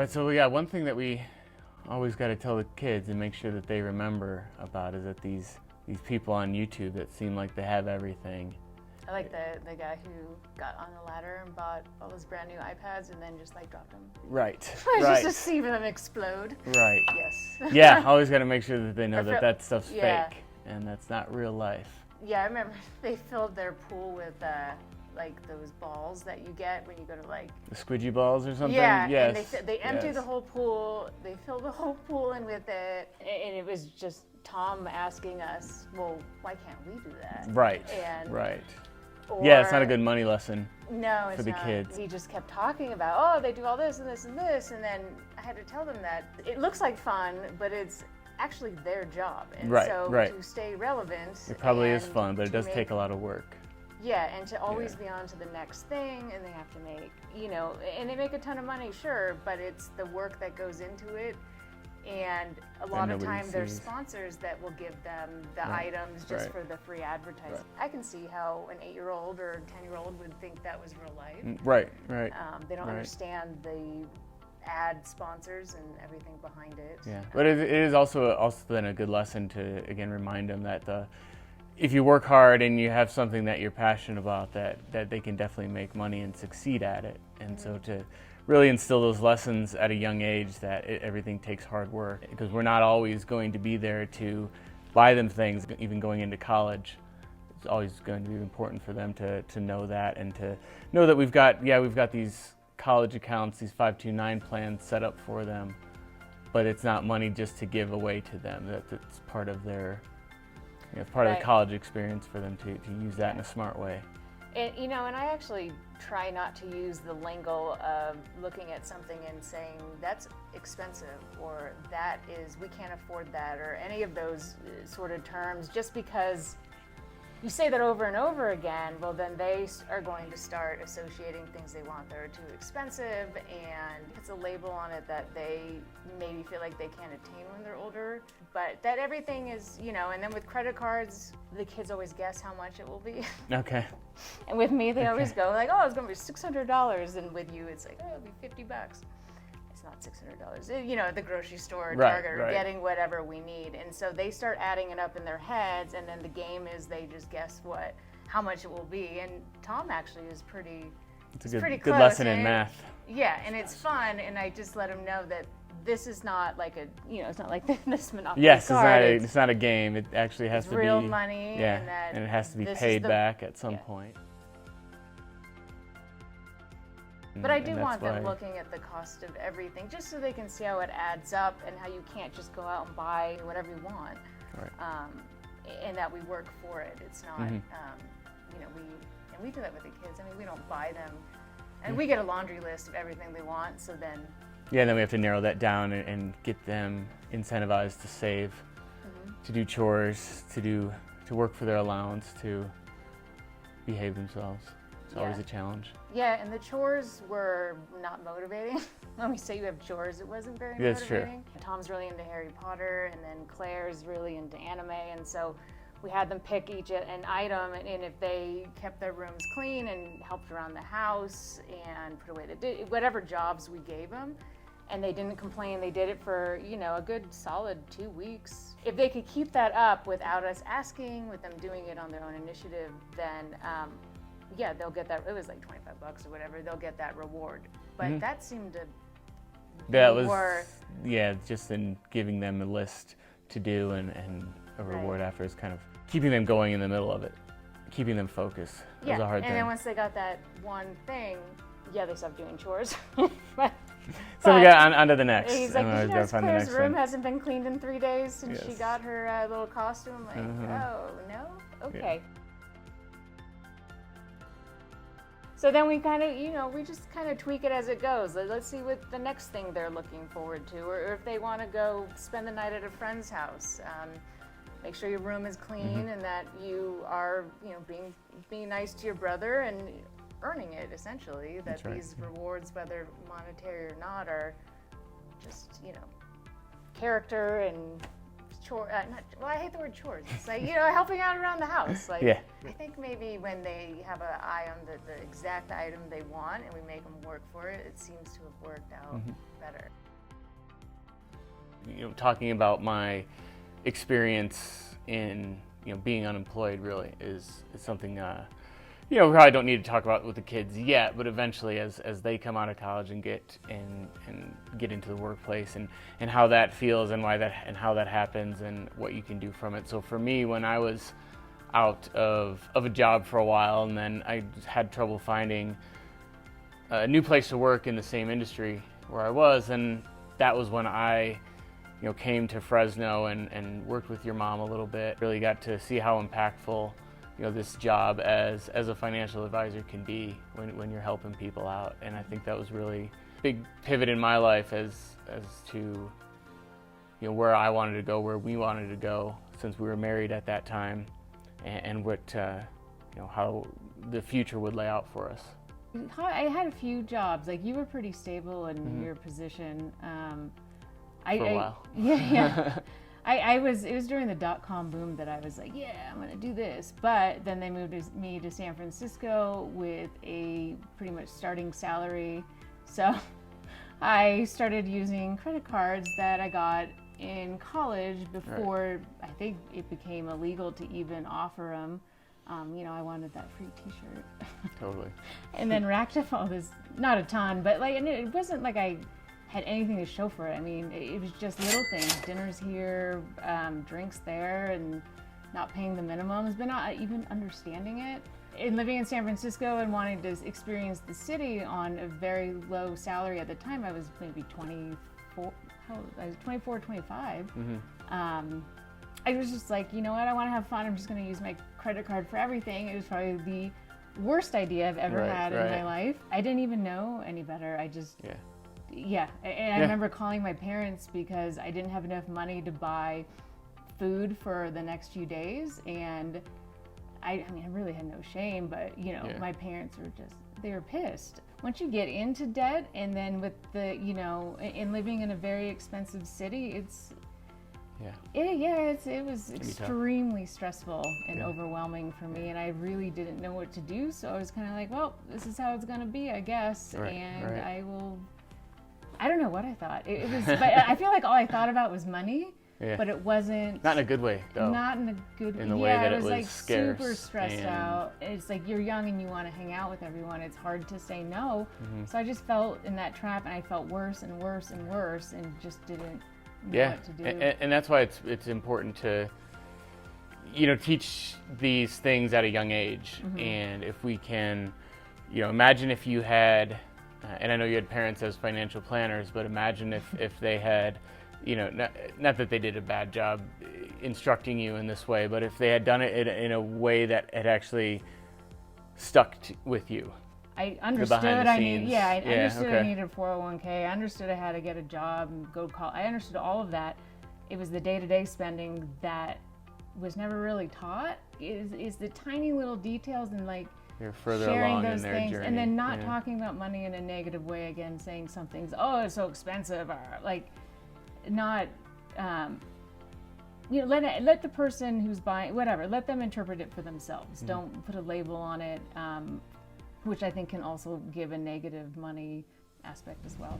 Right, so yeah, one thing that we always got to tell the kids and make sure that they remember about is that these people on YouTube that seem like they have everything. I like the guy who got on the ladder and bought all those brand new iPads and then just like dropped them. Right. Just to see them explode. Right. Yes. Yeah, always got to make sure that they know that stuff's yeah. fake and that's not real life. Yeah, I remember they filled their pool with like those balls that you get when you go to like the squidgy balls or something. Yeah, yes. And they empty the whole pool. They fill the whole pool in with it, and it was just Tom asking us, "Well, why can't we do that?" Right. And right. Yeah, it's not a good money lesson. No, it's for the not. kids. He just kept talking about, oh, they do all this and this and this, and then I had to tell them that it looks like fun, but it's actually their job, and so to stay relevant. It probably is fun, but it does take a lot of work. Yeah, and to always be on to the next thing, and they have to make, and they make a ton of money, sure, but it's the work that goes into it, and a lot of time there's sponsors that will give them the items just for the free advertising. I can see how an 8-year-old or 10-year-old would think that was real life. Right. They don't understand the ad sponsors and everything behind it. Yeah, but it is also then a good lesson to, again, remind them that if you work hard and you have something that you're passionate about, that they can definitely make money and succeed at it. And so to really instill those lessons at a young age that everything takes hard work, because we're not always going to be there to buy them things, even going into college. It's always going to be important for them to know that, and to know that we've got these college accounts, these 529 plans set up for them, but it's not money just to give away to them. That's part of their part of the college experience for them to use that in a smart way. And and I actually try not to use the lingo of looking at something and saying that's expensive or that is, we can't afford that, or any of those sort of terms, just because you say that over and over again, well then they are going to start associating things they want that are too expensive, and it's a label on it that they maybe feel like they can't attain when they're older. But that everything is, and then with credit cards, the kids always guess how much it will be. Okay. And with me, they always go like, oh, it's gonna be $600, and with you, it's like, oh, it'll be $50. It's not $600. At the grocery store, Target, or getting whatever we need. And so they start adding it up in their heads, and then the game is they just guess how much it will be. And Tom actually is pretty good close, lesson in math. Yeah, and it's fun, and I just let him know that this is not like it's not like this Monopoly card. It's not a game. It actually has to be real money. Yeah, and it has to be paid back at some point. But I do want them looking at the cost of everything, just so they can see how it adds up and how you can't just go out and buy whatever you want. Right. And that we work for it. It's not, we do that with the kids. I mean, we don't buy them, and we get a laundry list of everything they want. So then. Yeah, then we have to narrow that down and get them incentivized to save, to do chores, to work for their allowance, to behave themselves. It's always a challenge. Yeah, and the chores were not motivating. When we say you have chores, it wasn't very motivating. That's true. Tom's really into Harry Potter, and then Claire's really into anime, and so we had them pick each an item, and if they kept their rooms clean and helped around the house and put away whatever jobs we gave them, and they didn't complain, they did it for a good solid 2 weeks. If they could keep that up without us asking, with them doing it on their own initiative, then they'll get that. It was like $25 or whatever. They'll get that reward. But that seemed to just in giving them a list to do and a reward after is kind of keeping them going in the middle of it, keeping them focused. It was a hard thing. And then once they got that one thing, they stopped doing chores. So we got on to the next. He's like, Claire's room hasn't been cleaned in 3 days since she got her little costume. Like, oh, no? Okay. Yeah. So then we kind of, we just kind of tweak it as it goes. Let's see what the next thing they're looking forward to, or if they want to go spend the night at a friend's house. Make sure your room is clean and that you are, being nice to your brother and earning it, essentially. That these rewards, whether monetary or not, are just, character and chore. Well, I hate the word chores. It's like, helping out around the house. Like, Yeah. I think maybe when they have an eye on the exact item they want and we make them work for it, it seems to have worked out better. Talking about my experience in being unemployed really is something we probably don't need to talk about with the kids yet, but eventually as they come out of college and get into the workplace and how that feels and how that happens and what you can do from it. So for me, when I was out of a job for a while and then I had trouble finding a new place to work in the same industry where I was, and that was when I came to Fresno and worked with your mom a little bit. Really got to see how impactful this job as a financial advisor can be when you're helping people out. And I think that was really a big pivot in my life as to where I wanted to go, where we wanted to go since we were married at that time, and what how the future would lay out for us. I had a few jobs. Like, you were pretty stable in your position. For a while. Yeah. It was during the dot-com boom that I was like, yeah, I'm going to do this. But then they moved me to San Francisco with a pretty much starting salary. So I started using credit cards that I got in college before I think it became illegal to even offer them. I wanted that free t-shirt. Totally. And then racked up all this, not a ton, but and it wasn't like I had anything to show for it. I mean, it was just little things, dinners here, drinks there, and not paying the minimums, but not even understanding it. And living in San Francisco and wanting to experience the city on a very low salary at the time, I was maybe 24, I was 24, 25. I was just like, you know what, I want to have fun, I'm just going to use my credit card for everything. It was probably the worst idea I've ever had in my life. I didn't even know any better. I just... Yeah, and I remember calling my parents because I didn't have enough money to buy food for the next few days, and I mean, I really had no shame, but my parents were they were pissed. Once you get into debt, and then with the and living in a very expensive city, it was extremely stressful and overwhelming for me, and I really didn't know what to do. So I was kind of like, well, this is how it's gonna be, I guess, I will. I don't know what I thought. It was, but I feel like all I thought about was money, but it wasn't. Not in a good way, though. Not in a good way. In the way that it was like scarce super stressed out. It's like you're young and you want to hang out with everyone. It's hard to say no. So I just felt in that trap, and I felt worse and worse and worse, and just didn't know what to do. And that's why it's important to teach these things at a young age. And if we can, imagine if you had. And I know you had parents as financial planners, but imagine if they had, not that they did a bad job instructing you in this way, but if they had done it in a way that had actually stuck with you. I understood I needed a 401k. I understood I had to get a job and go to college. I understood all of that. It was the day-to-day spending that was never really taught. Is the tiny little details and you're further sharing along those in their things, journey. and then not talking about money in a negative way again, saying something's it's so expensive, or not let the person who's buying whatever, let them interpret it for themselves. Don't put a label on it, which I think can also give a negative money aspect as well.